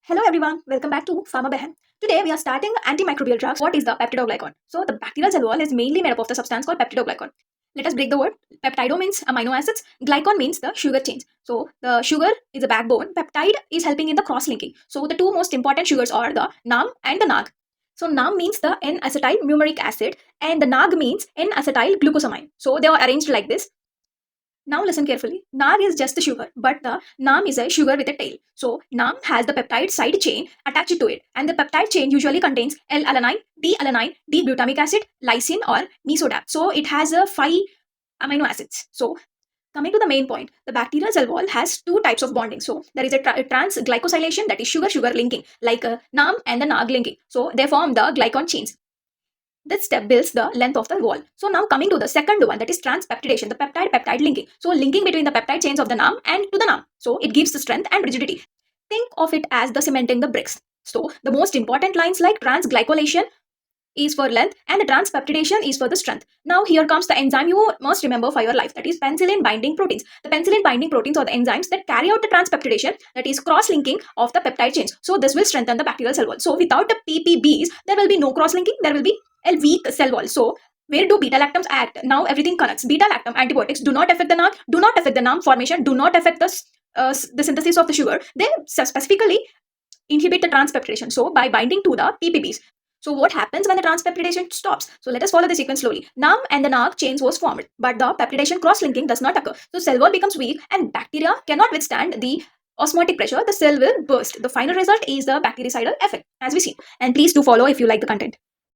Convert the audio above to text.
Hello everyone, welcome back to Pharma Behan. Today we are starting antimicrobial drugs. What is the peptidoglycan? So the bacterial cell wall is mainly made up of the substance called peptidoglycan. Let us break the word. Peptido means amino acids, glycan means the sugar chains. So the sugar is a backbone, peptide is helping in the cross-linking. So the two most important sugars are the NAM and the NAG. So NAM means the N-acetyl mumeric acid and the NAG means N-acetyl glucosamine. So they are arranged like this. Now listen carefully. NAG is just the sugar, but the NAM is a sugar with a tail. So NAM has the peptide side chain attached to it, and the peptide chain usually contains L-alanine, D-alanine, D-glutamic acid, lysine, or mesodap. So it has a 5 amino acids. So coming to the main point, the bacterial cell wall has two types of bonding. So there is a trans glycosylation, that is sugar-sugar linking, like NAM and the NAG linking. So they form the glycan chains. This step builds the length of the wall. So now coming to the second one, that is transpeptidation, the peptide-peptide linking. So linking between the peptide chains of the NAM and to the NAM. So it gives the strength and rigidity. Think of it as the cementing the bricks. So the most important lines like transglycolation is for length and the transpeptidation is for the strength. Now here comes the enzyme you must remember for your life, that is penicillin binding proteins. The penicillin binding proteins are the enzymes that carry out the transpeptidation, that is cross-linking of the peptide chains. So this will strengthen the bacterial cell wall. So without the PPBs, there will be no cross-linking, there will be a weak cell wall. So where do beta lactams act? Now everything connects. Beta lactam antibiotics do not affect the NAM, do not affect the NAM formation, do not affect the synthesis of the sugar. They specifically inhibit the transpeptidation. So by binding to the PPBs. So what happens when the transpeptidation stops? So let us follow the sequence slowly. NAM and the NAG chains was formed, but the peptidation cross-linking does not occur. So cell wall becomes weak and bacteria cannot withstand the osmotic pressure. The cell will burst. The final result is the bactericidal effect, as we see. And please do follow if you like the content.